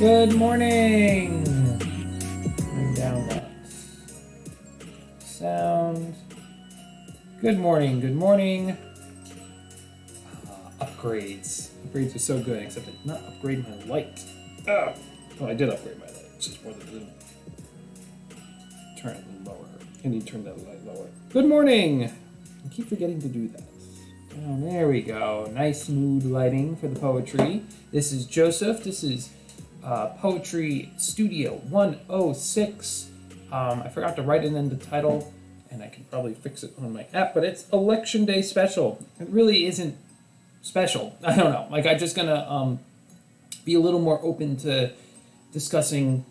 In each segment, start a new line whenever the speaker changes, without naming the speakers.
Good morning. Bring down that sound. Good morning. Good morning. Upgrades. Upgrades are so good, except I did not upgrade my light. Well, I did upgrade my light. It's just more than the turn it lower. I need to turn that light lower. Good morning. I keep forgetting to do that. Oh, there we go. Nice mood lighting for the poetry. This is Joseph. This is Poetry Studio 106. I forgot to write it in the title, and I can probably fix it on my app, but it's Election Day Special. It really isn't special. I don't know. I'm just gonna be a little more open to discussing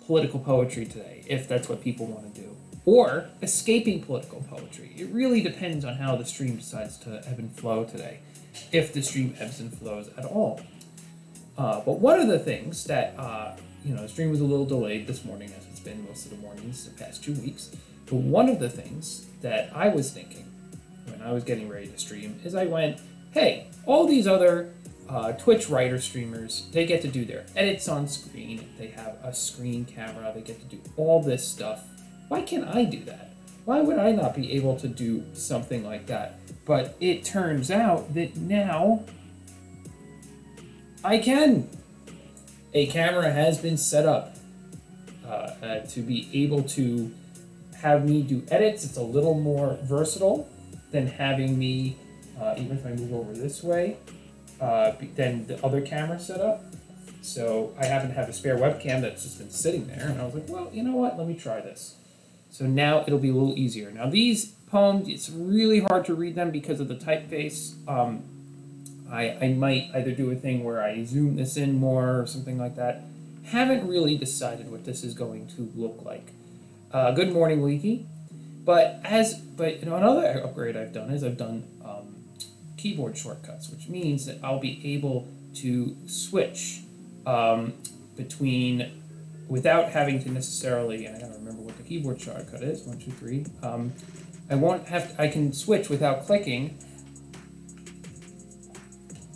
political poetry today, if that's what people want to do. Or escaping political poetry. It really depends on how the stream decides to ebb and flow today, if the stream ebbs and flows at all. But one of the things that, the stream was a little delayed this morning, as it's been most of the mornings the past 2 weeks. But one of the things that I was thinking when I was getting ready to stream is I went, hey, all these other Twitch writer streamers, they get to do their edits on screen. They have a screen camera. They get to do all this stuff. Why can't I do that? Why would I not be able to do something like that? But it turns out that now I can. A camera has been set up to be able to have me do edits. It's a little more versatile than having me, even if I move over this way, than the other camera setup. So I happen to have a spare webcam that's just been sitting there, and I was like, well, you know what? Let me try this. So now it'll be a little easier. Now these poems, it's really hard to read them because of the typeface. I might either do a thing where I zoom this in more or something like that. Haven't really decided what this is going to look like. Good morning, Leaky. But another upgrade I've done is I've done keyboard shortcuts, which means that I'll be able to switch between, without having to necessarily, and I gotta remember what the keyboard shortcut is, 1, 2, 3. I can switch without clicking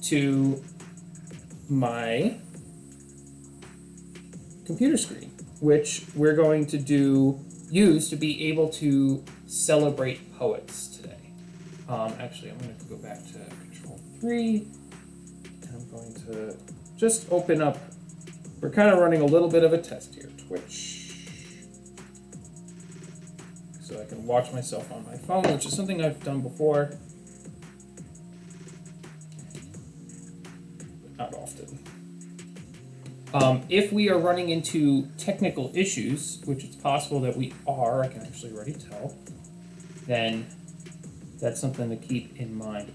to my computer screen, which we're going to use to be able to celebrate poets today. Actually, I'm going to go back to Control 3, and I'm going to just open up. We're kind of running a little bit of a test here, Twitch, so I can watch myself on my phone, which is something I've done before. Not often. If we are running into technical issues, which it's possible that we are, I can actually already tell, then that's something to keep in mind.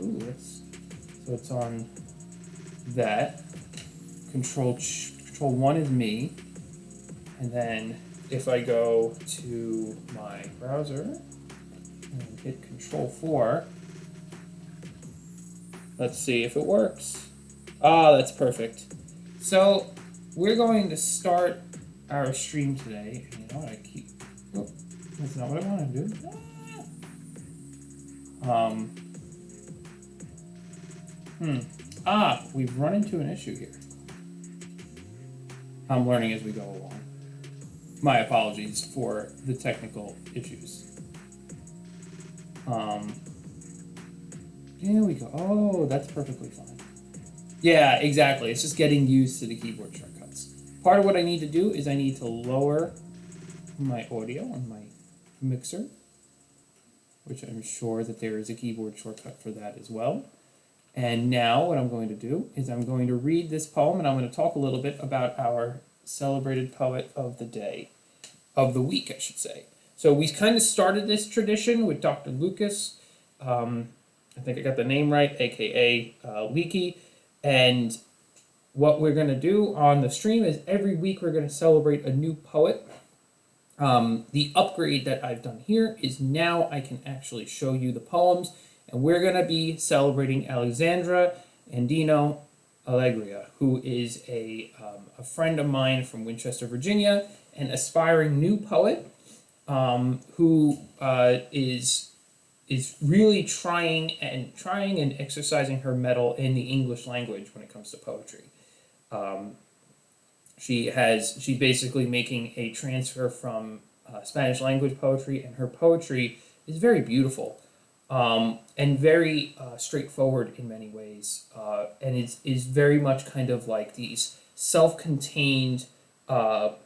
So it's on that. Control 1 is me, and then if I go to my browser and hit Control 4, let's see if it works. That's perfect. So we're going to start our stream today. And you know what? That's not what I want to do. We've run into an issue here. I'm learning as we go along. My apologies for the technical issues. There we go. Oh, that's perfectly fine. Yeah, exactly. It's just getting used to the keyboard shortcuts. Part of what I need to do is I need to lower my audio on my mixer, which I'm sure that there is a keyboard shortcut for that as well. And now what I'm going to do is I'm going to read this poem, and I'm going to talk a little bit about our celebrated poet of the day, of the week, I should say. So we kind of started this tradition with Dr. Lucas. I think I got the name right, aka Leaky. And what we're going to do on the stream is every week we're going to celebrate a new poet. The upgrade that I've done here is now I can actually show you the poems, and we're going to be celebrating Alexandra Andino Alegria, who is a friend of mine from Winchester, Virginia, an aspiring new poet who is really trying and exercising her mettle in the English language when it comes to poetry. She's basically making a transfer from Spanish language poetry, and her poetry is very beautiful, and very straightforward in many ways, and is very much kind of like these self-contained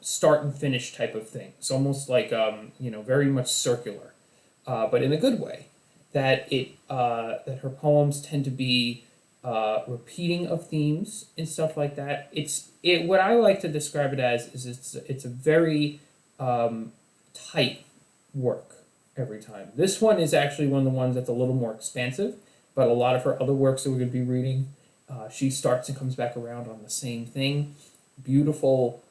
start and finish type of thing. It's almost like very much circular, but in a good way. That her poems tend to be repeating of themes and stuff like that. What I like to describe it as is it's a very tight work every time. This one is actually one of the ones that's a little more expansive, but a lot of her other works that we're going to be reading, she starts and comes back around on the same thing. Beautiful,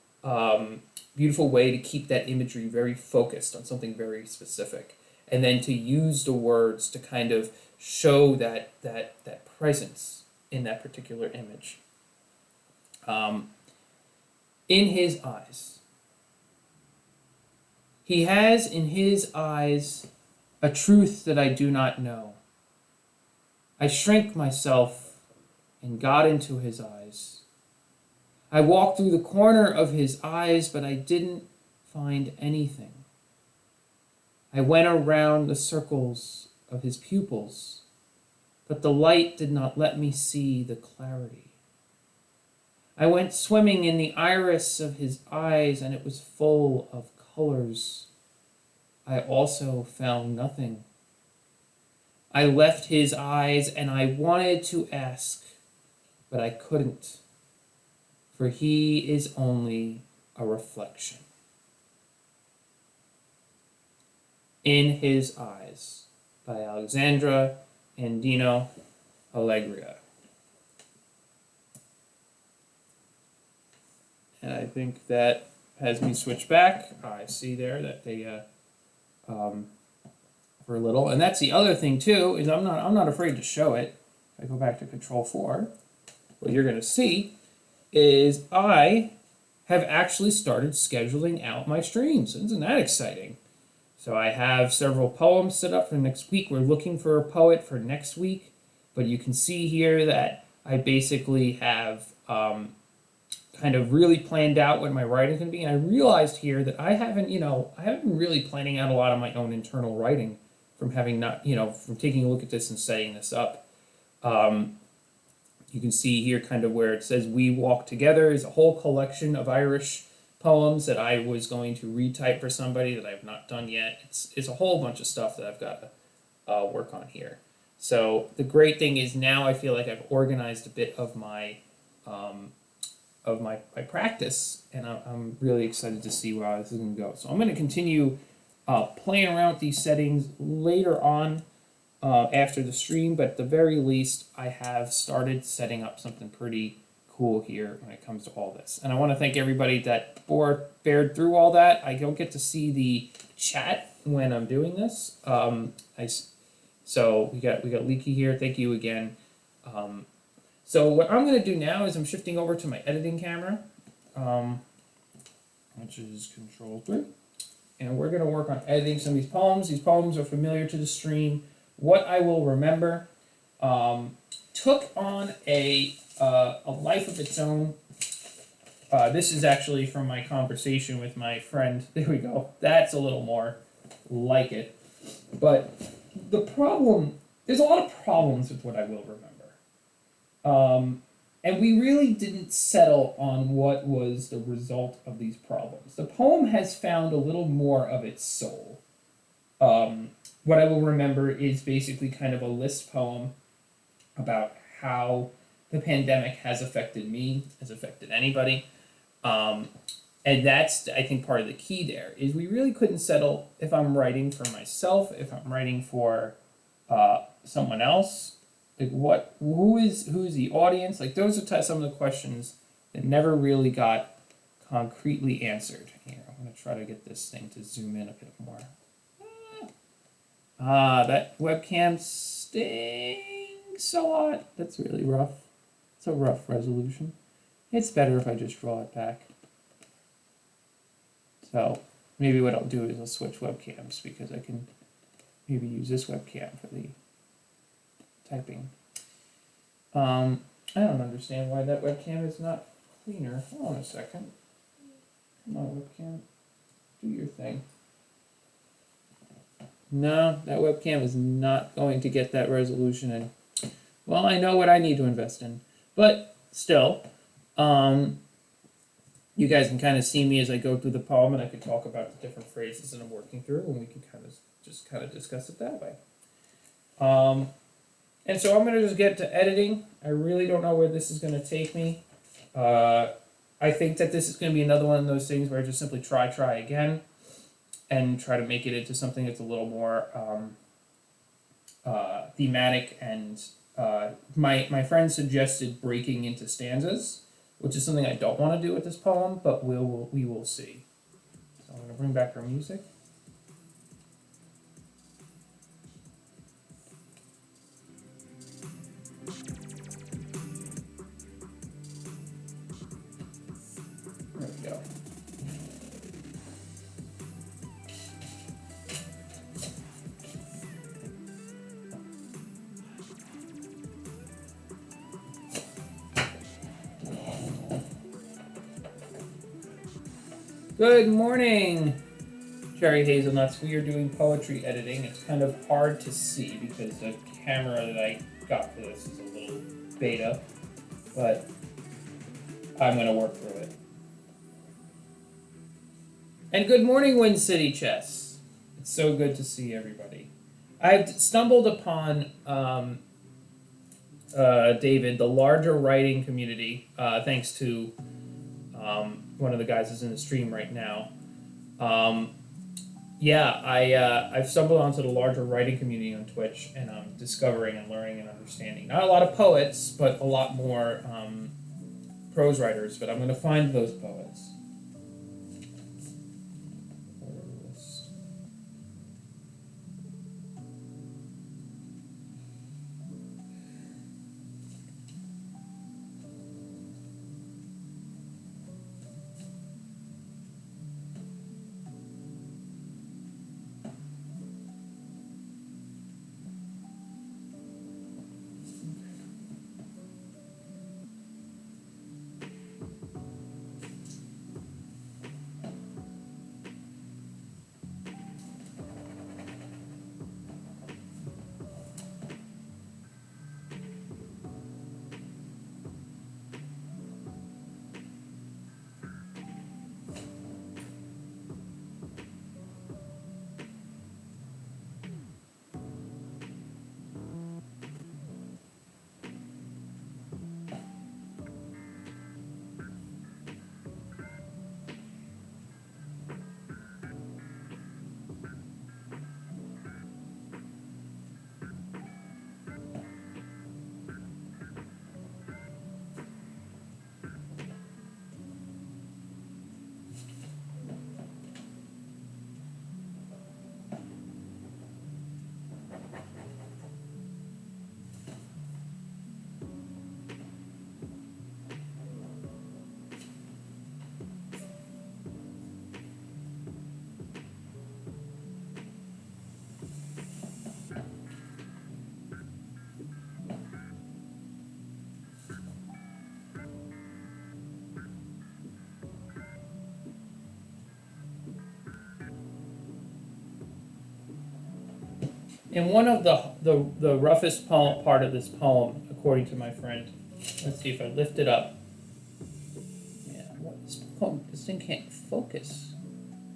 beautiful way to keep that imagery very focused on something very specific, and then to use the words to kind of show that presence in that particular image. In his eyes. He has in his eyes a truth that I do not know. I shrank myself and got into his eyes. I walked through the corner of his eyes, but I didn't find anything. I went around the circles of his pupils, but the light did not let me see the clarity. I went swimming in the iris of his eyes, and it was full of colors. I also found nothing. I left his eyes, and I wanted to ask, but I couldn't, for he is only a reflection. In His Eyes by Alexandra Andino Alegria. And I think that has me switch back. I see there that they for a little, and that's the other thing too, is I'm not afraid to show it. If I go back to Control-4, what you're going to see is I have actually started scheduling out my streams. Isn't that exciting? So I have several poems set up for next week. We're looking for a poet for next week, but you can see here that I basically have kind of really planned out what my writing's going to be. And I realized here that I haven't been really planning out a lot of my own internal writing from having from taking a look at this and setting this up. You can see here kind of where it says "We Walk Together" is a whole collection of Irish poems that I was going to retype for somebody that I have not done yet. It's a whole bunch of stuff that I've got to work on here. So the great thing is now I feel like I've organized a bit of my practice, and I'm really excited to see where this is going to go. So I'm going to continue playing around with these settings later on after the stream, but at the very least I have started setting up something pretty cool here when it comes to all this. And I want to thank everybody that bared through all that. I don't get to see the chat when I'm doing this. So we got Leaky here. Thank you again. So what I'm going to do now is I'm shifting over to my editing camera, which is Control-3. And we're going to work on editing some of these poems. These poems are familiar to the stream. What I will remember took on a life of its own. This is actually from my conversation with my friend. There we go. That's a little more like it. But the problem, there's a lot of problems with what I will remember. And we really didn't settle on what was the result of these problems. The poem has found a little more of its soul. What I will remember is basically kind of a list poem about how the pandemic has affected me, has affected anybody. And that's, I think, part of the key there, is we really couldn't settle if I'm writing for myself, if I'm writing for someone else. Like who is the audience? Like those are some of the questions that never really got concretely answered. Here, I'm going to try to get this thing to zoom in a bit more. That webcam stinks a lot. That's really rough. It's a rough resolution. It's better if I just draw it back. So maybe what I'll do is I'll switch webcams, because I can maybe use this webcam for the typing. I don't understand why that webcam is not cleaner. Hold on a second. Come on, webcam. Do your thing. No, that webcam is not going to get that resolution in. Well, I know what I need to invest in. But still, you guys can kind of see me as I go through the poem, and I can talk about the different phrases that I'm working through, and we can kind of discuss it that way. And so I'm going to just get to editing. I really don't know where this is going to take me. I think that this is going to be another one of those things where I just simply try again, and try to make it into something that's a little more thematic. And my friend suggested breaking into stanzas, which is something I don't want to do with this poem, but we will see. So I'm going to bring back our music. There we go. Good morning, Cherry Hazelnuts. We are doing poetry editing. It's kind of hard to see because the camera that I got for this is a little beta, but I'm going to work through it. And good morning, Wind City Chess. It's so good to see everybody. I've stumbled upon, David, the larger writing community, thanks to one of the guys is in the stream right now. I've stumbled onto the larger writing community on Twitch, and I'm discovering and learning and understanding. Not a lot of poets, but a lot more prose writers, but I'm going to find those poets. In one of the roughest part of this poem, according to my friend, let's see if I lift it up. Yeah, what this poem? This thing can't focus.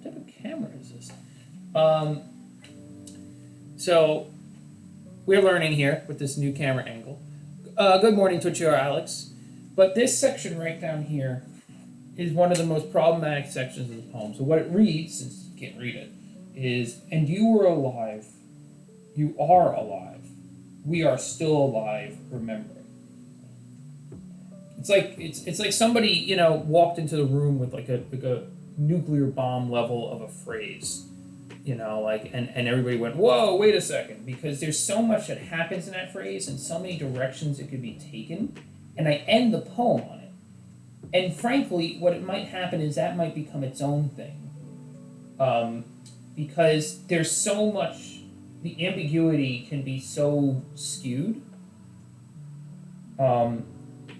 What type of camera is this? So we're learning here with this new camera angle. Good morning, Twitcher Alex. But this section right down here is one of the most problematic sections of the poem. So what it reads, since you can't read it, is, and you were alive. You are alive. We are still alive, remembering. It's like somebody, walked into the room with like a nuclear bomb level of a phrase, and everybody went, whoa, wait a second, because there's so much that happens in that phrase and so many directions it could be taken, and I end the poem on it. And frankly, what it might happen is that might become its own thing, because there's so much. The ambiguity can be so skewed.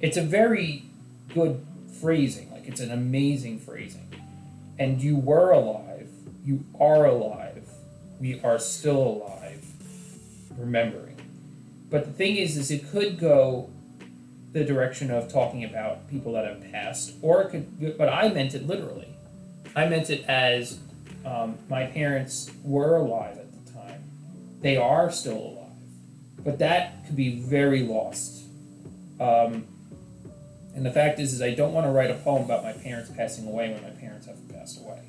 It's a very good phrasing, like it's an amazing phrasing. and you were alive, you are alive, we are still alive, remembering. But the thing is it could go the direction of talking about people that have passed, or it could, but I meant it literally. I meant it as my parents were alive at the time. They are still alive. But that could be very lost. And the fact is I don't want to write a poem about my parents passing away when my parents haven't passed away.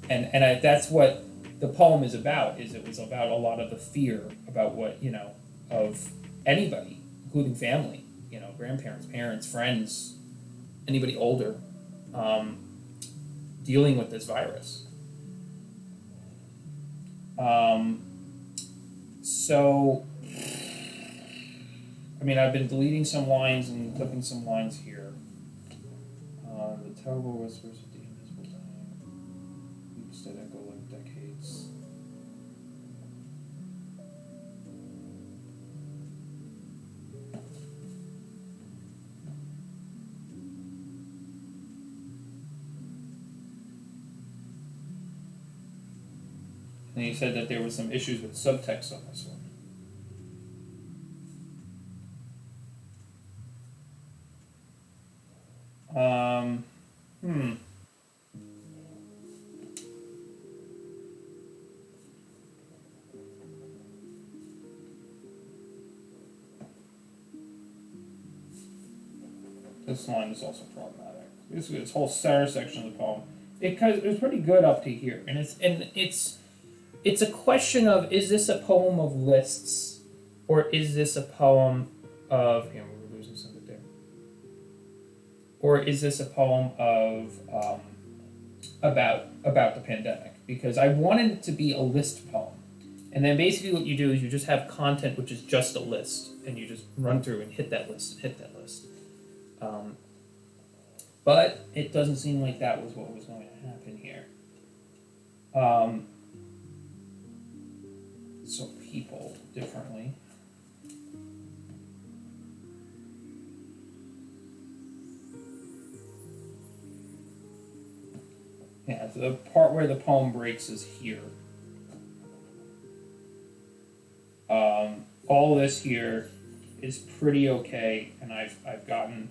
That's what the poem is about. It was about a lot of the fear about what, of anybody, including family, grandparents, parents, friends, anybody older, dealing with this virus. So, I've been deleting some lines and clipping some lines here. The terrible whispers of the invisible dying, weeks that echo like decades. And he said that there were some issues with subtext on this one. This line is also problematic. This whole Sarah section of the poem, it was pretty good up to here, and it's a question of, is this a poem of lists, or is this a poem of, we're losing something there, or is this a poem of about the pandemic? Because I wanted it to be a list poem, and then basically what you do is you just have content which is just a list, and you just run through and hit that list and hit that list. But it doesn't seem like that was what was going to happen here. So people differently. Yeah, so the part where the poem breaks is here. All this here is pretty okay, and I've gotten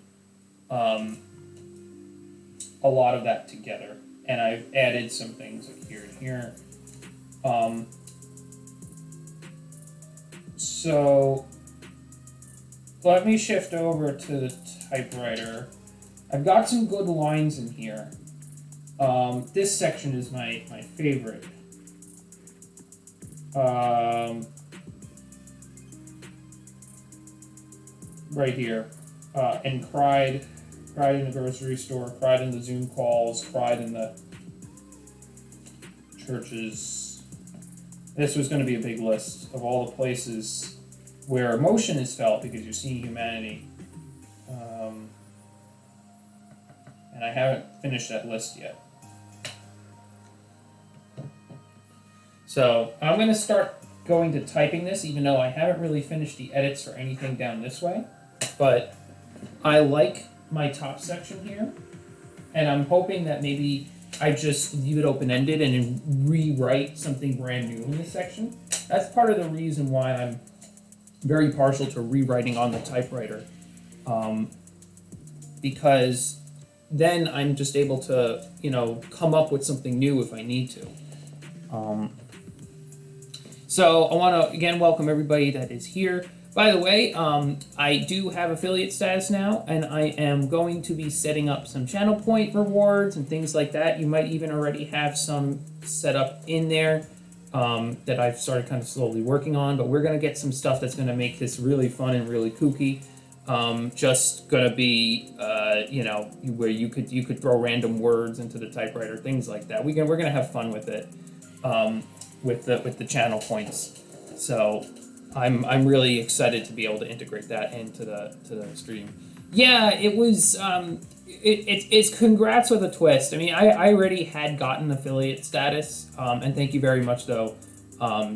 a lot of that together, and I've added some things like here and here. So let me shift over to the typewriter. I've got some good lines in here. This section is my favorite. Right here. And cried in the grocery store, cried in the Zoom calls, cried in the churches. This was going to be a big list of all the places where emotion is felt because you're seeing humanity. And I haven't finished that list yet. So I'm going to start going to typing this, even though I haven't really finished the edits for anything down this way. But I like my top section here, and I'm hoping that maybe I just leave it open-ended and rewrite something brand new in this section. That's part of the reason why I'm very partial to rewriting on the typewriter, because then I'm just able to, come up with something new if I need to. So I want to again welcome everybody that is here. By the way, I do have affiliate status now, and I am going to be setting up some channel point rewards and things like that. You might even already have some set up in there that I've started kind of slowly working on, but we're going to get some stuff that's going to make this really fun and really kooky. Just going to be, where you could throw random words into the typewriter, things like that. We're going to have fun with it, with the channel points. So I'm really excited to be able to integrate that into the stream. Yeah, it was it's congrats with a twist. I mean, I already had gotten affiliate status, and thank you very much though,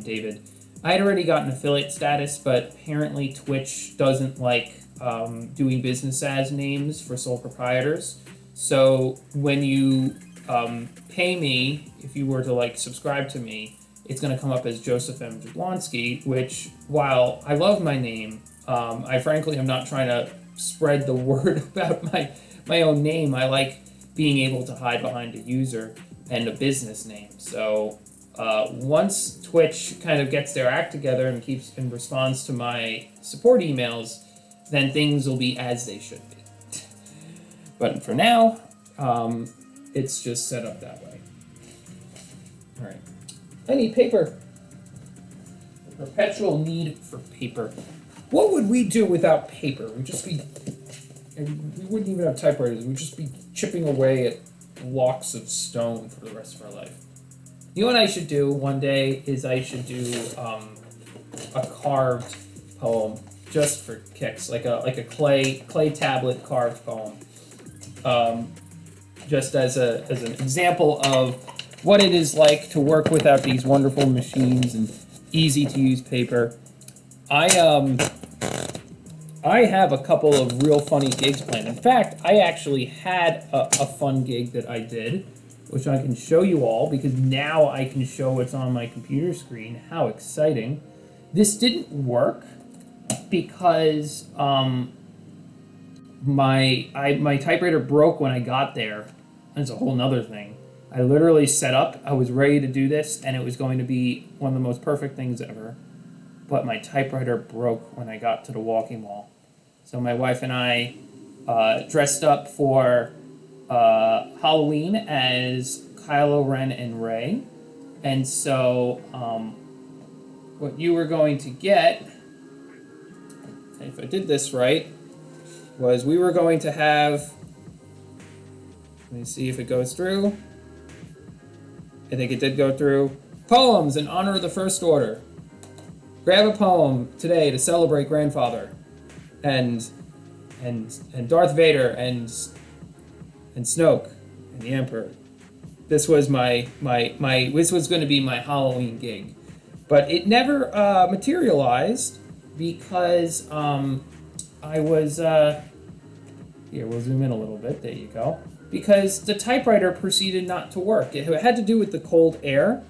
David. I had already gotten affiliate status, but apparently Twitch doesn't like doing business as names for sole proprietors. So when you pay me, if you were to like subscribe to me, it's going to come up as Joseph M. Jablonski, which, while I love my name, I frankly am not trying to spread the word about my own name. I like being able to hide behind a user and a business name. So once Twitch kind of gets their act together and keeps in response to my support emails, then things will be as they should be. But for now, it's just set up that way. All right. I need paper. Perpetual need for paper. What would we do without paper? We'd just be... We wouldn't even have typewriters. We'd just be chipping away at blocks of stone for the rest of our life. You know what I should do one day is I should do a carved poem just for kicks, like a clay tablet carved poem, just as an example of what it is like to work without these wonderful machines and easy to use paper. I have a couple of real funny gigs planned. In fact, I actually had a fun gig that I did, which I can show you all, because now I can show what's on my computer screen. How exciting. This didn't work because my typewriter broke when I got there. That's a whole nother thing. I literally set up, I was ready to do this, and it was going to be one of the most perfect things ever. But my typewriter broke when I got to the walking wall. So my wife and I dressed up for Halloween as Kylo Ren and Rey. And so what you were going to get, if I did this right, was we were going to have, let me see if it goes through. I think it did go through. Poems in honor of the First Order. Grab a poem today to celebrate grandfather, and Darth Vader and Snoke and the Emperor. This was this was going to be my Halloween gig, but it never materialized because I was here. We'll zoom in a little bit. There you go. Because the typewriter proceeded not to work. It had to do with the cold air.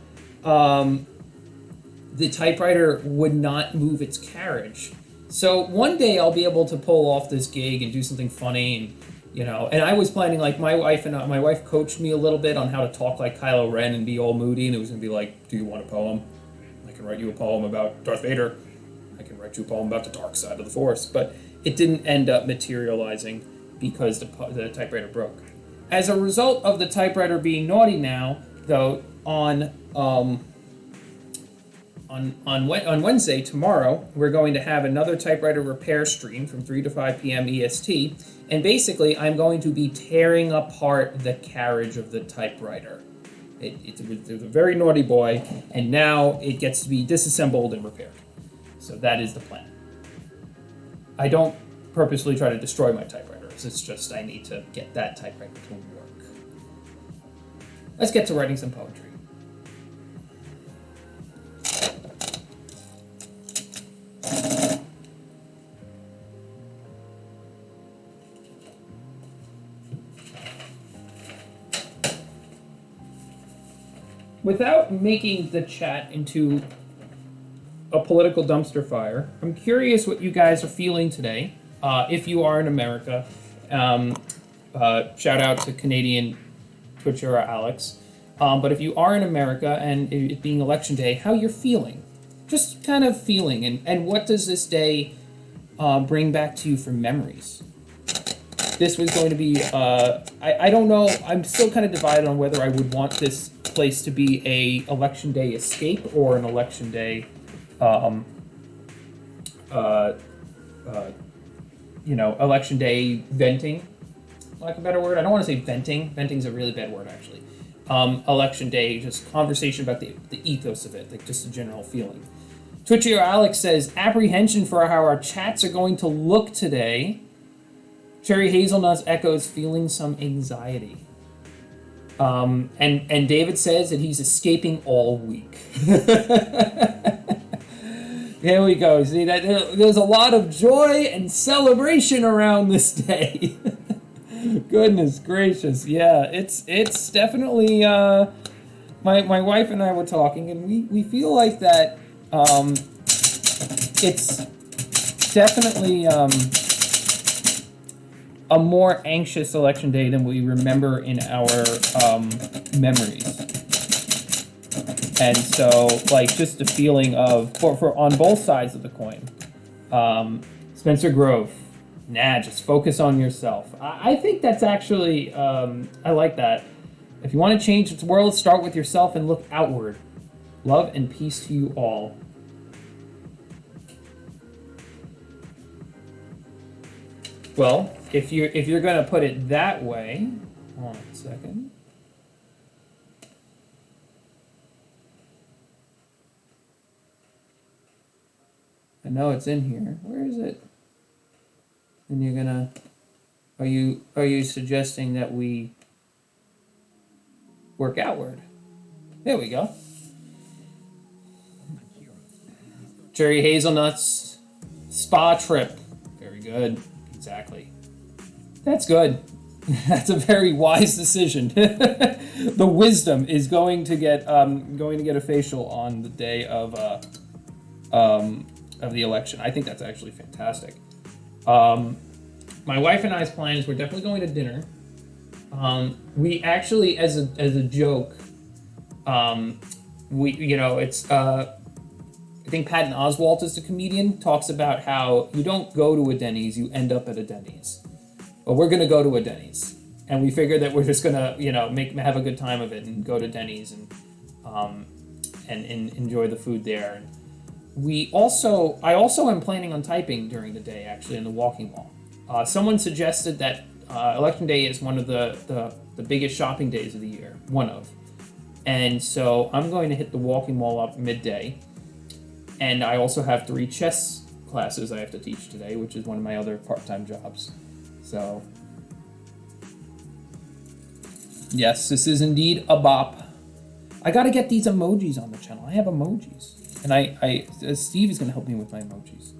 The typewriter would not move its carriage. So one day I'll be able to pull off this gig and do something funny, and I was planning, like, my wife coached me a little bit on how to talk like Kylo Ren and be all moody, and it was gonna be like, do you want a poem? I can write you a poem about Darth Vader. I can write you a poem about the dark side of the Force. But it didn't end up materializing because the typewriter broke. As a result of the typewriter being naughty now, though, on Wednesday, tomorrow, we're going to have another typewriter repair stream from 3 to 5 p.m. EST, and basically I'm going to be tearing apart the carriage of the typewriter. It was a very naughty boy, and now it gets to be disassembled and repaired. So that is the plan. I don't purposely try to destroy my typewriters, it's just I need to get that typewriter to work. Let's get to writing some poetry. Without making the chat into a political dumpster fire, I'm curious what you guys are feeling today. If you are in America, shout out to Canadian Twitcher Alex. But if you are in America and it being election day, how you're feeling? Just kind of feeling, and what does this day bring back to you for memories? This was going to be, I don't know, I'm still kind of divided on whether I would want this place to be a election day escape or an election day, election day venting, like a better word. I don't want to say venting. Venting's a really bad word, actually. Election day, just conversation about the ethos of it, like just a general feeling. Twitcher Alex says, apprehension for how our chats are going to look today. Cherry Hazelnuts echoes feeling some anxiety. And David says that he's escaping all week. There we go. See, that there's a lot of joy and celebration around this day. Goodness gracious, yeah, it's definitely my wife and I were talking, and we feel like that it's definitely a more anxious election day than we remember in our memories. And so, like, just the feeling of, for on both sides of the coin, Spencer Grove, nah, just focus on yourself. I think that's actually, I like that. If you want to change the world, start with yourself and look outward. Love and peace to you all. Well, if you're gonna put it that way, hold on a second. I know it's in here. Where is it? And you're gonna, are you suggesting that we work outward? There we go. Cherry hazelnuts, spa trip. Very good. Exactly. That's good. That's a very wise decision. The wisdom is going to get a facial on the day of the election. I think that's actually fantastic. My wife and I's plans, we're definitely going to dinner. We actually, as a joke, it's I think Patton Oswalt is the comedian, talks about how you don't go to a Denny's, you end up at a Denny's. Well, we're gonna go to a Denny's, and we figure that we're just gonna, have a good time of it and go to Denny's and enjoy the food there. And I also am planning on typing during the day, actually, in the walking mall. Someone suggested that Election Day is one of the biggest shopping days of the year, one of. And so I'm going to hit the walking mall up midday. And I also have 3 chess classes I have to teach today, which is one of my other part-time jobs. So, yes, this is indeed a bop. I gotta get these emojis on the channel. I have emojis. And Steve is gonna help me with my emojis.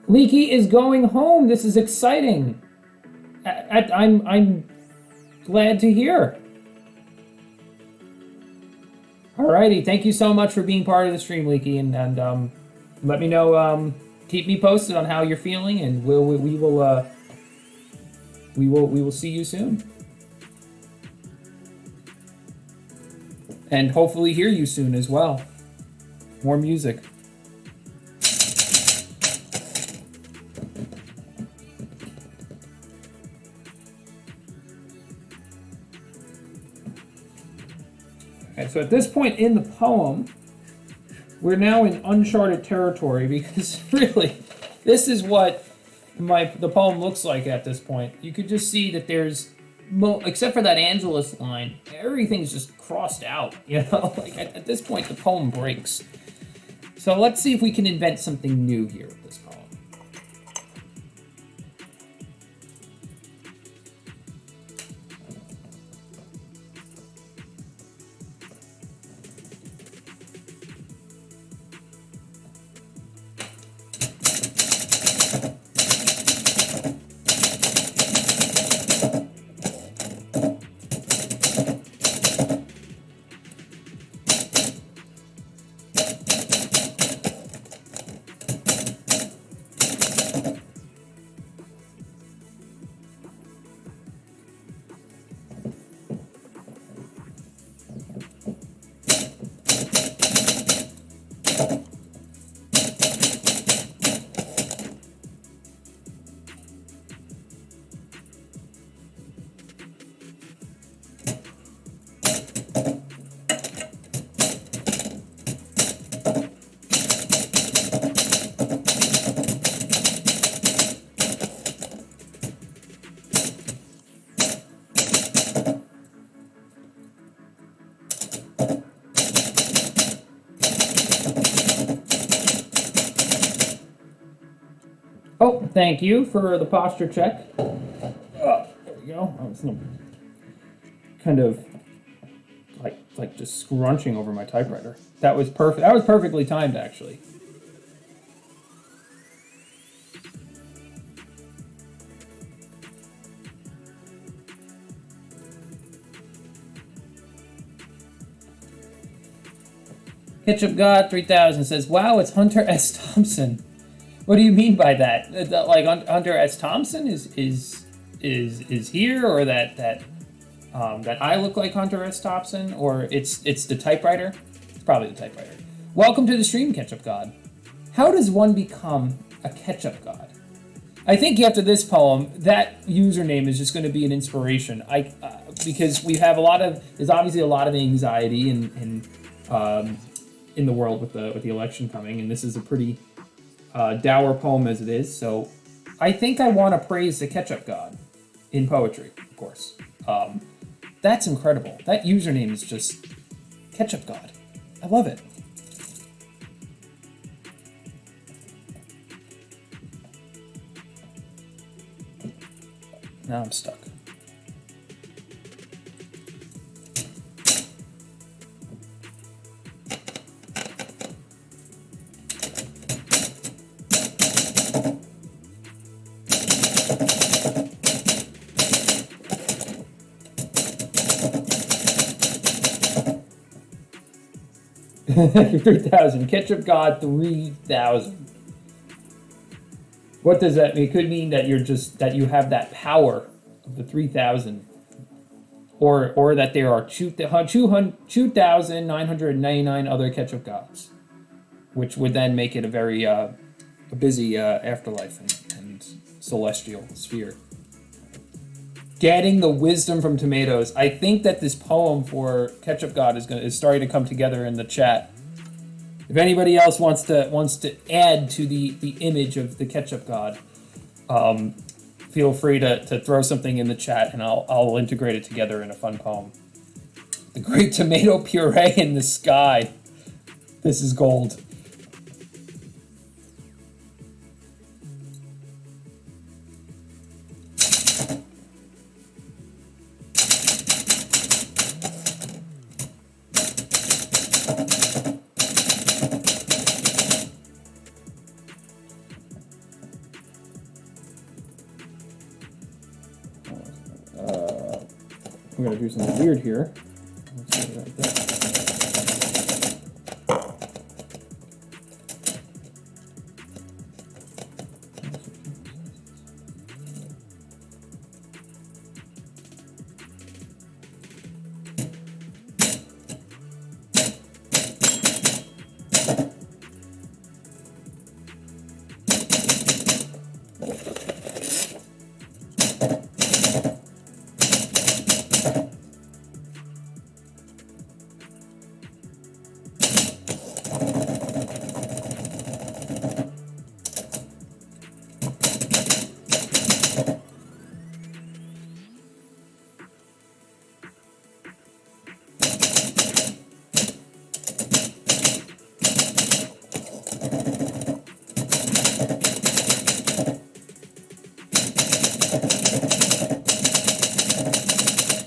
Leaky is going home. This is exciting. I'm glad to hear. Alrighty, thank you so much for being part of the stream, Leaky, and let me know. Keep me posted on how you're feeling, and we will see you soon, and hopefully hear you soon as well. More music. Okay, so at this point in the poem, we're now in uncharted territory because really, this is what the poem looks like at this point. You could just see that there's, except for that Angelus line, everything's just crossed out, you know? Like at this point, the poem breaks. So let's see if we can invent something new here with this poem. Oh, thank you for the posture check. Oh, there we go. I was kind of like just scrunching over my typewriter. That was perfect. That was perfectly timed, actually. Ketchup God 3000 says, "Wow, it's Hunter S. Thompson." What do you mean by that? Like Hunter S. Thompson is here, or that I look like Hunter S. Thompson, or it's the typewriter? It's probably the typewriter. Welcome to the stream, Ketchup God. How does one become a Ketchup God? I think after this poem, that username is just going to be an inspiration. Because we have there's obviously a lot of anxiety in the world with the election coming, and this is a pretty dour poem as it is, so I think I want to praise the Ketchup God in poetry, of course. That's incredible. That username is just Ketchup God. I love it. Now I'm stuck. You're 3,000. Ketchup God 3,000. What does that mean? It could mean that that you have that power of the 3,000, or that there are 2,999 other Ketchup Gods, which would then make it a very busy afterlife and celestial sphere. Getting the wisdom from tomatoes. I think that this poem for Ketchup God is starting to come together in the chat. If anybody else wants to add to the image of the Ketchup God, feel free to throw something in the chat, and I'll integrate it together in a fun poem. The great tomato puree in the sky. This is gold. I'm gonna do something weird here. Let's do it like that.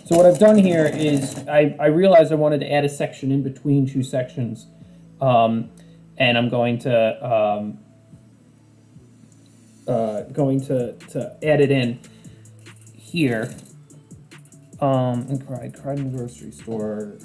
So what I've done here is I realized I wanted to add a section in between two sections, and I'm going to add it in here. And cried in the grocery store.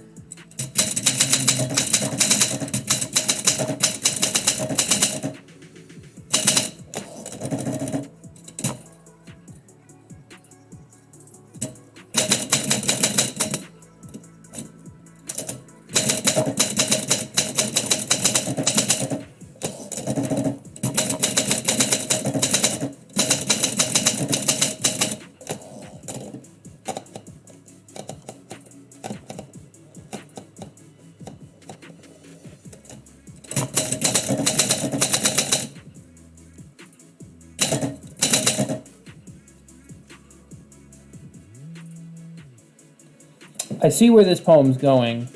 I see where this poem's going.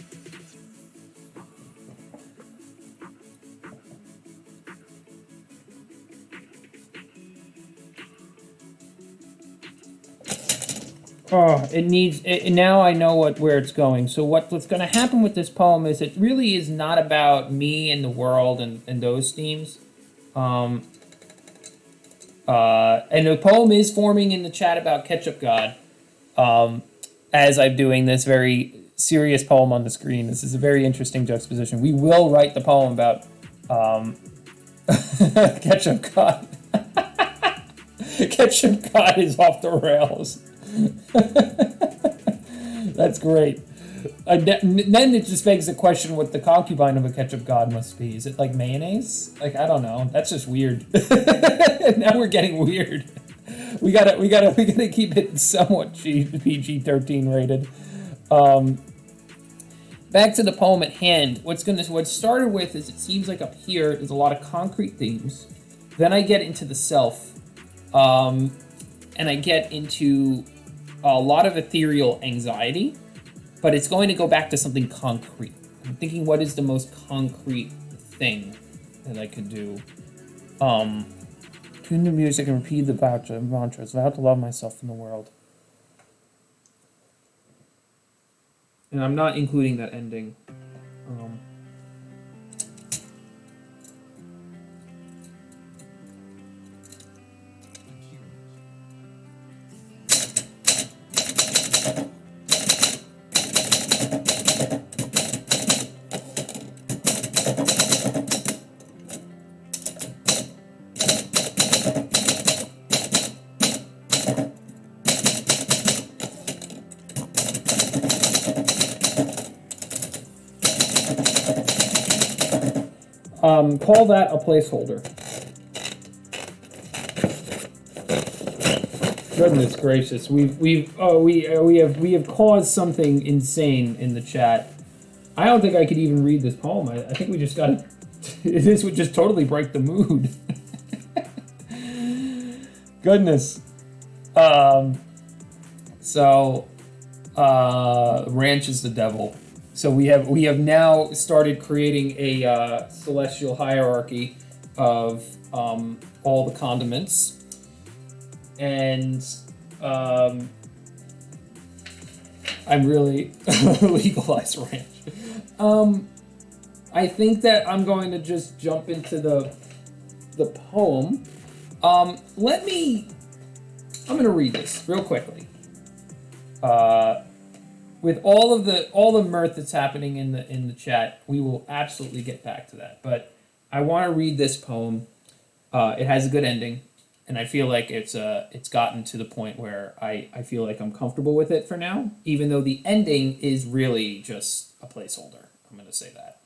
Oh, it needs. Now I know where it's going. So what's going to happen with this poem is it really is not about me and the world and those themes. And the poem is forming in the chat about Ketchup God. As I'm doing this very serious poem on the screen. This is a very interesting juxtaposition. We will write the poem about Ketchup God. Ketchup God is off the rails. That's great. Then it just begs the question what the concubine of a Ketchup God must be. Is it like mayonnaise? Like, I don't know. That's just weird. Now we're getting weird. We gotta keep it somewhat PG-13 rated. Back to the poem at hand. What started with is it seems like up here is a lot of concrete themes. Then I get into the self, and I get into a lot of ethereal anxiety, but it's going to go back to something concrete. I'm thinking, what is the most concrete thing that I could do? Tune the music and repeat the mantras. Vow to love myself in the world. And I'm not including that ending. Call that a placeholder. Goodness gracious, we have caused something insane in the chat. I don't think I could even read this poem. I think we just got to. This would just totally break the mood. Goodness. Ranch is the devil. So we have now started creating a celestial hierarchy of all the condiments, and I'm really legalize ranch. I think that I'm going to just jump into the poem. I'm going to read this real quickly. With all the mirth that's happening in the chat, we will absolutely get back to that. But I want to read this poem. It has a good ending, and I feel like it's gotten to the point where I feel like I'm comfortable with it for now, even though the ending is really just a placeholder. I'm going to say that.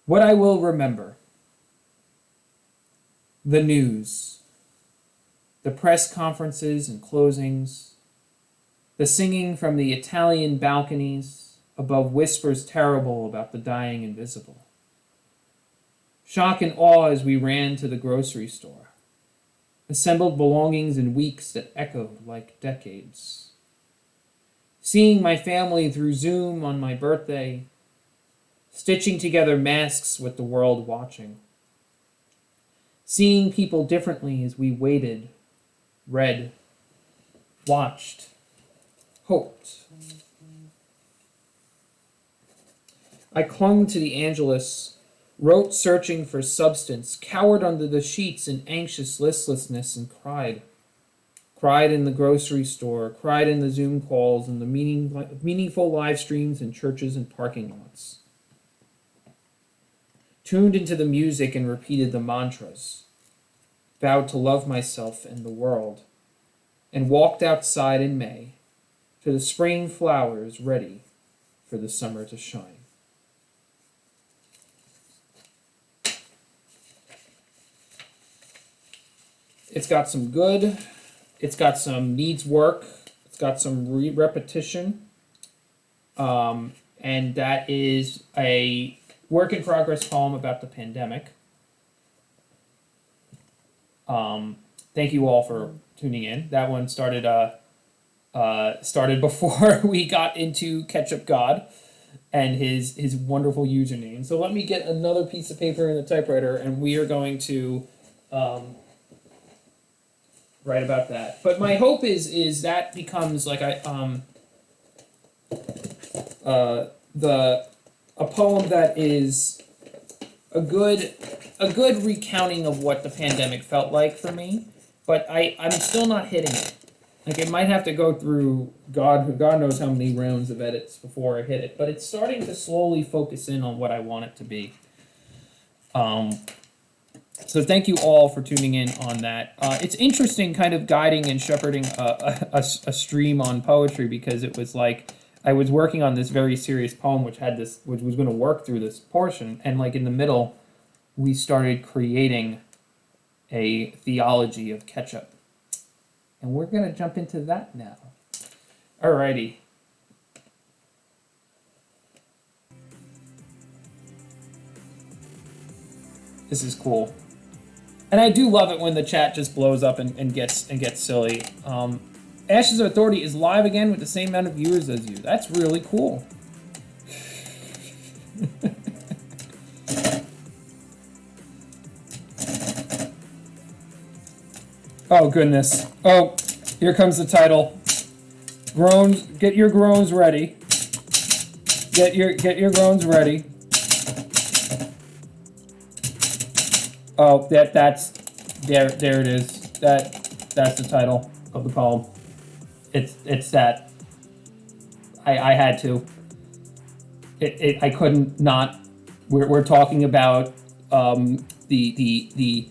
What I will remember: the news, the press conferences and closings, the singing from the Italian balconies above whispers terrible about the dying invisible. Shock and awe as we ran to the grocery store, assembled belongings in weeks that echoed like decades. Seeing my family through Zoom on my birthday, stitching together masks with the world watching. Seeing people differently as we waited, read, watched, hoped. I clung to the Angelus, wrote searching for substance, cowered under the sheets in anxious listlessness, and cried. Cried in the grocery store, cried in the Zoom calls and the meaningful live streams in churches and parking lots. Tuned into the music and repeated the mantras, vowed to love myself and the world, and walked outside in May to the spring flowers ready for the summer to shine. It's got some good, it's got some needs work, it's got some repetition, and that is a work in progress poem about the pandemic. Thank you all for tuning in. That one started before we got into Ketchup God and his wonderful username. So let me get another piece of paper in the typewriter, and we are going to write about that. But my hope is that becomes like a poem that is a good recounting of what the pandemic felt like for me, but I'm still not hitting it. Like, it might have to go through God knows how many rounds of edits before I hit it, but it's starting to slowly focus in on what I want it to be. So thank you all for tuning in on that. It's interesting kind of guiding and shepherding a stream on poetry, because it was like I was working on this very serious poem which was going to work through this portion, and like in the middle we started creating a theology of ketchup. And we're going to jump into that now. Alrighty. This is cool. And I do love it when the chat just blows up and gets silly. Ashes of Authority is live again with the same amount of viewers as you. That's really cool. Oh goodness. Oh, here comes the title. Groans, get your groans ready. Get your groans ready. Oh, that's there it is. That's the title of the poem. It's that. I had to. I couldn't not. We're talking about the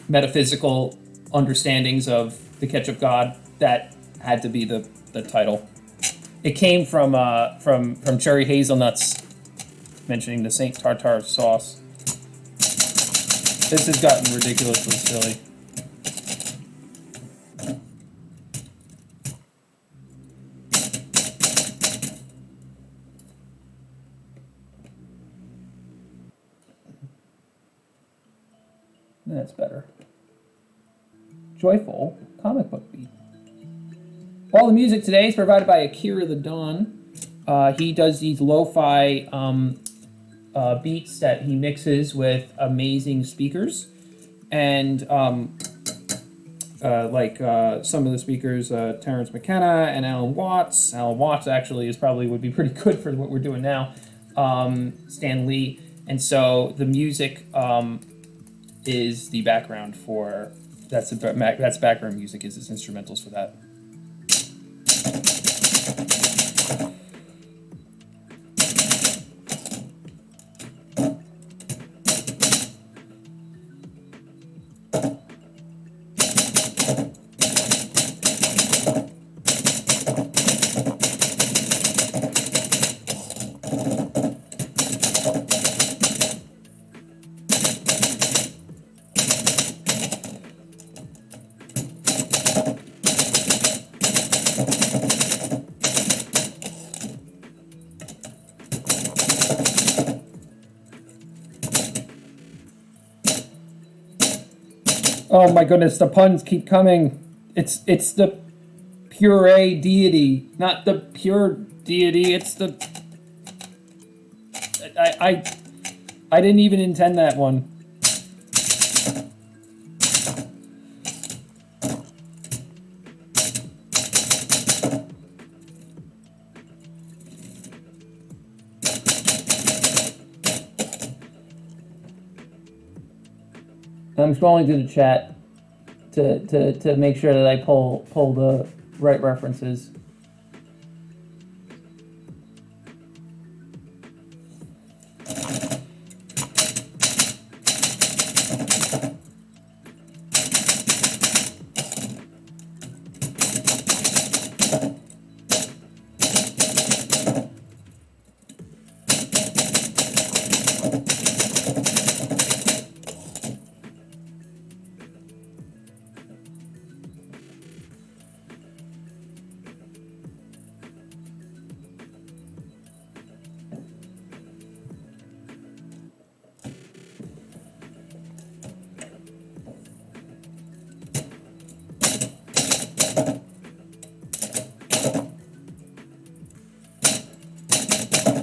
metaphysical understandings of the ketchup god. That had to be the title. It came from Cherry Hazelnuts mentioning the Saint Tartare sauce. This has gotten ridiculously silly. That's better. Joyful comic book beat. All the music today is provided by Akira the Dawn. He does these lo-fi beats that he mixes with amazing speakers, and some of the speakers, Terrence McKenna and Alan Watts. Alan Watts actually would be pretty good for what we're doing now. Stan Lee, and so the music is the background for that's background music, is his instrumentals for that. Oh my goodness, the puns keep coming. It's the puree deity, not the pure deity. It's the I didn't even intend that one. I'm scrolling through the chat to make sure that I pull the right references.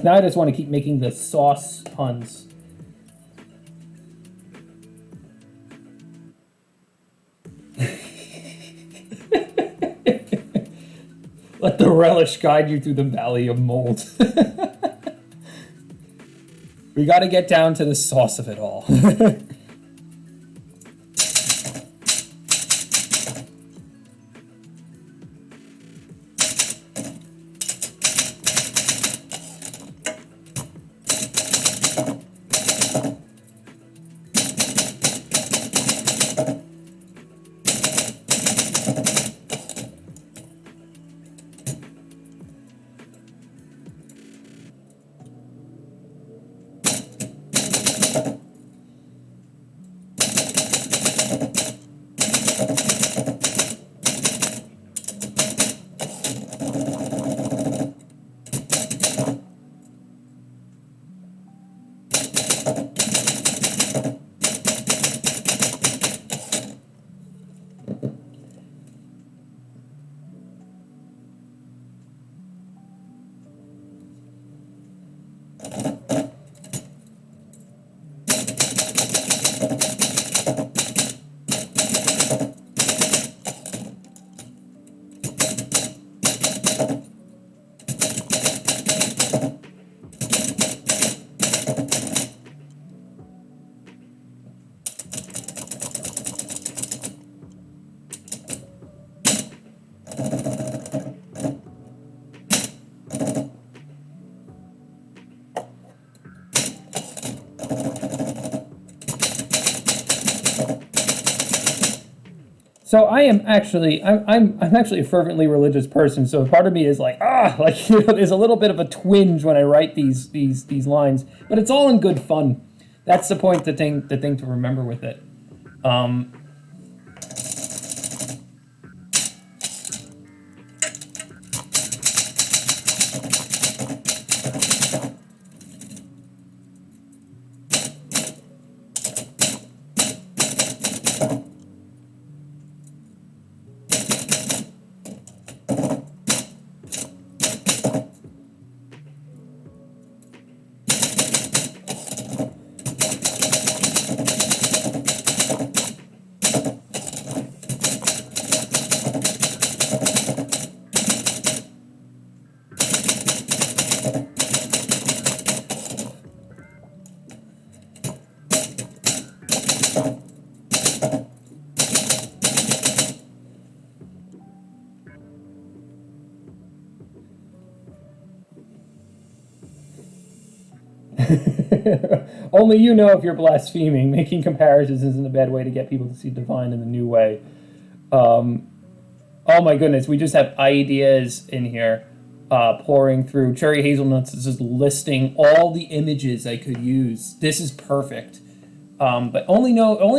Now I just want to keep making the sauce puns. Let the relish guide you through the valley of mold. We got to get down to the sauce of it all. So I'm actually a fervently religious person. So part of me is like, there's a little bit of a twinge when I write these lines, but it's all in good fun. That's the point. The thing to remember with it. Only you know if you're blaspheming. Making comparisons isn't a bad way to get people to see divine in a new way. Oh my goodness, we just have ideas in here pouring through. Cherry Hazelnuts is just listing all the images I could use. This is perfect. But only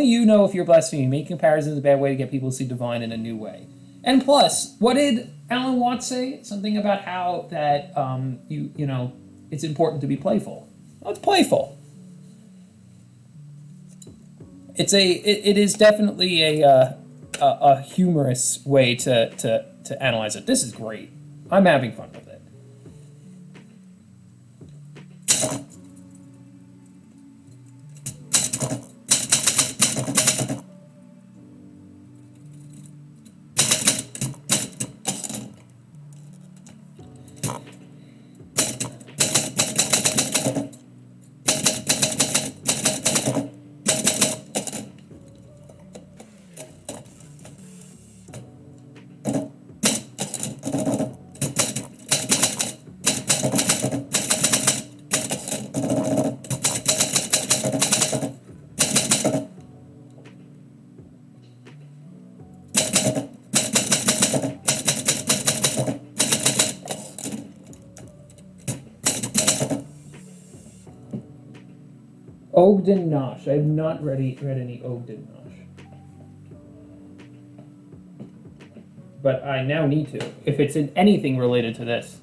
you know if you're blaspheming. Making comparisons is a bad way to get people to see divine in a new way. And plus, what did Alan Watts say? Something about how that you know it's important to be playful. Well, it's playful. It is definitely a humorous way to analyze it. This is great. I'm having fun with it. Ogden Nosh. I have not read any Ogden Nosh. But I now need to, if it's in anything related to this.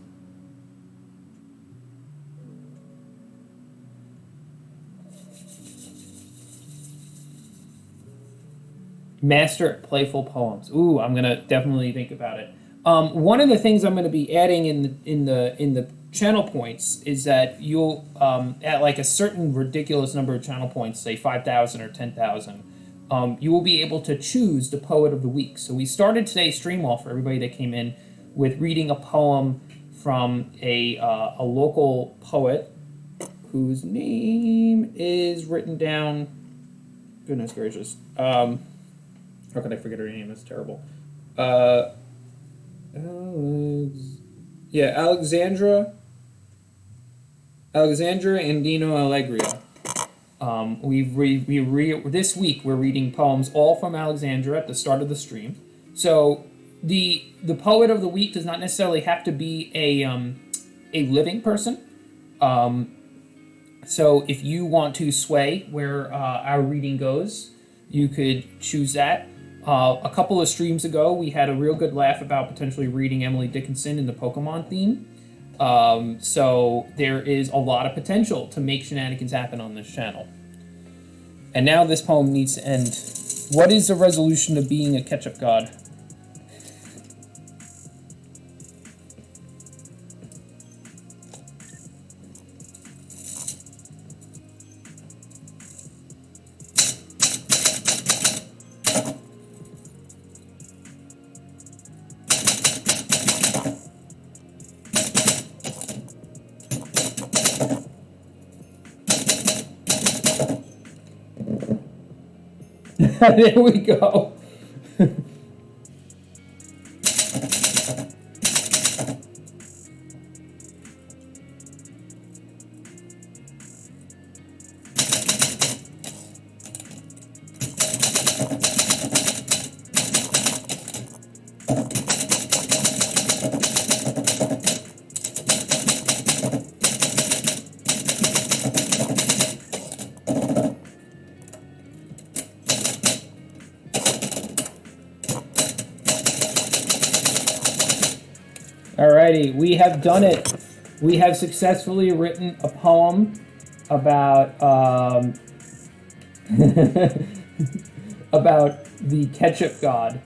Master at Playful Poems. Ooh, I'm gonna definitely think about it. One of the things I'm gonna be adding in the channel points is that you'll at like a certain ridiculous number of channel points, say 5,000 or 10,000, you will be able to choose the poet of the week. So we started today's stream off for everybody that came in with reading a poem from a local poet whose name is written down. Goodness gracious. How could I forget her name? That's terrible. Alexandra Andino Alegria. This week we're reading poems all from Alexandra at the start of the stream. So the poet of the week does not necessarily have to be a living person. So if you want to sway where our reading goes, you could choose that. A couple of streams ago, we had a real good laugh about potentially reading Emily Dickinson in the Pokemon theme. So there is a lot of potential to make shenanigans happen on this channel. And now this poem needs to end. What is the resolution of being a ketchup god? There we go. Alrighty, we have done it. We have successfully written a poem about about the ketchup god,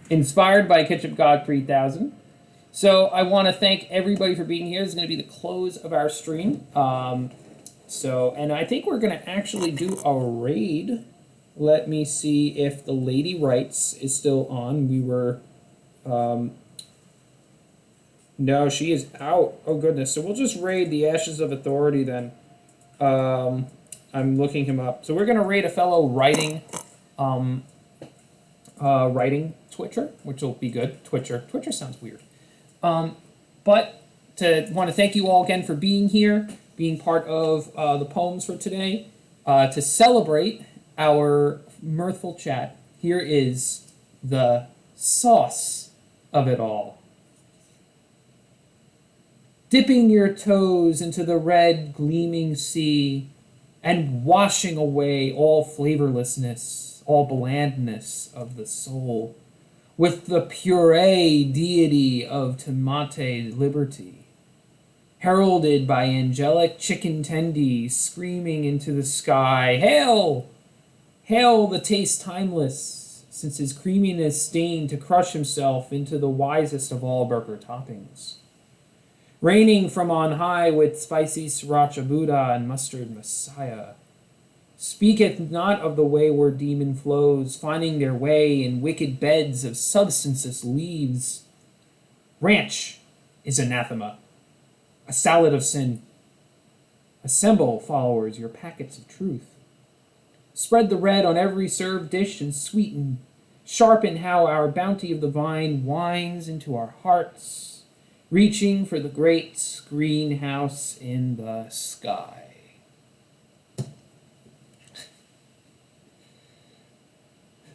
inspired by Ketchup God 3000. So I want to thank everybody for being here. This is going to be the close of our stream. And I think we're going to actually do a raid. Let me see if the Lady Writes is still on. We were... No, she is out. Oh, goodness. So we'll just raid the Ashes of Authority then. I'm looking him up. So we're going to raid a fellow writing Twitcher, which will be good. Twitcher sounds weird. But want to thank you all again for being here, being part of the poems for today. To celebrate our mirthful chat, here is the sauce of it all. Dipping your toes into the red gleaming sea and washing away all flavorlessness, all blandness of the soul with the puree deity of tomate liberty, heralded by angelic chicken tendies screaming into the sky, "Hail! Hail the taste timeless, since his creaminess stained to crush himself into the wisest of all burger toppings. Raining from on high with spicy sriracha Buddha and mustard Messiah. Speaketh not of the wayward demon flows, finding their way in wicked beds of substanceless leaves. Ranch is anathema, a salad of sin. Assemble, followers, your packets of truth. Spread the red on every served dish and sweeten. Sharpen how our bounty of the vine winds into our hearts, reaching for the great greenhouse in the sky.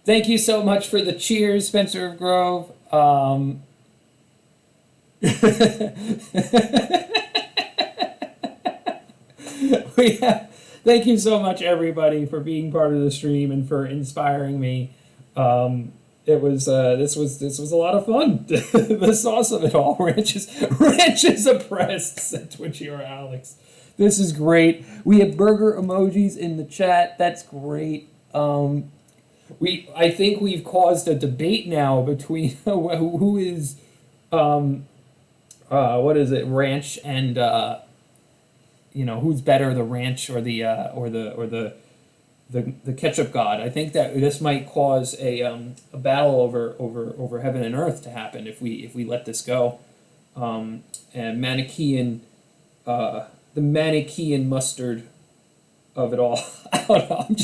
Thank you so much for the cheers, Spencer of Grove. Thank you so much, everybody, for being part of the stream and for inspiring me. This was a lot of fun. The sauce of it all, ranch is oppressed, said Twitchy or Alex. This is great. We have burger emojis in the chat. That's great. I think we've caused a debate now between who is what is it, ranch and who's better, the ranch or the ketchup god. I think that this might cause a battle over heaven and earth to happen if we let this go. And Manichaean, the Manichaean mustard of it all. I don't know. I'm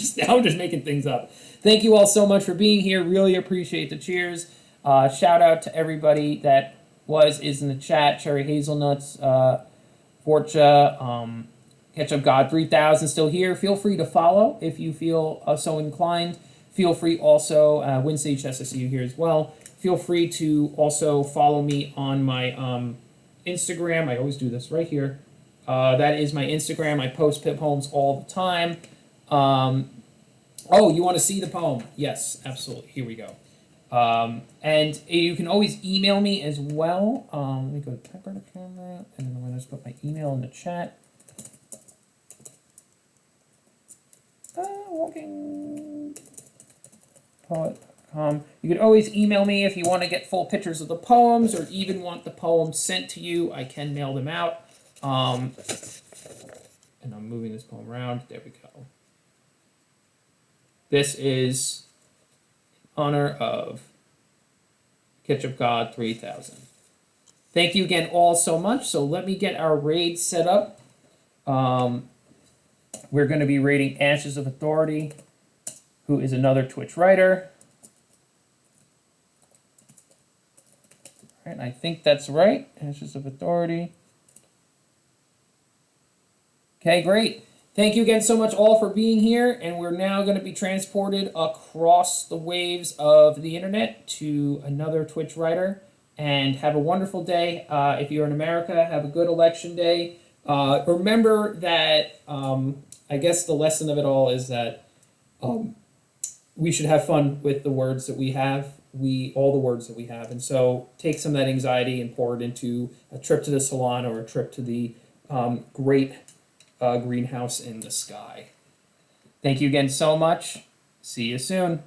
just making things up. Thank you all so much for being here. Really appreciate the cheers. Shout out to everybody that is in the chat. Cherry Hazelnuts, Forcha, Ketchup God 3000 still here. Feel free to follow if you feel so inclined. Feel free also, Wednesday Chess, I see you here as well. Feel free to also follow me on my Instagram. I always do this right here. That is my Instagram. I post poems all the time. Oh, you want to see the poem? Yes, absolutely. Here we go. And you can always email me as well. Let me go to Typewritten camera, and then I'm going to just put my email in the chat. Walking poet.com. You can always email me if you want to get full pictures of the poems or even want the poems sent to you. I can mail them out. And I'm moving this poem around. There we go. This is in honor of Ketchup God 3000. Thank you again all so much. So let me get our raid set up. We're going to be raiding Ashes of Authority, who is another Twitch writer. All right, I think that's right. Ashes of Authority. Okay, great. Thank you again so much all for being here, and we're now going to be transported across the waves of the internet to another Twitch writer, and have a wonderful day. If you're in America, have a good election day. Remember that I guess the lesson of it all is that we should have fun with the words that we have, all the words that we have, and so take some of that anxiety and pour it into a trip to the salon or a trip to the great greenhouse in the sky. Thank you again so much. See you soon.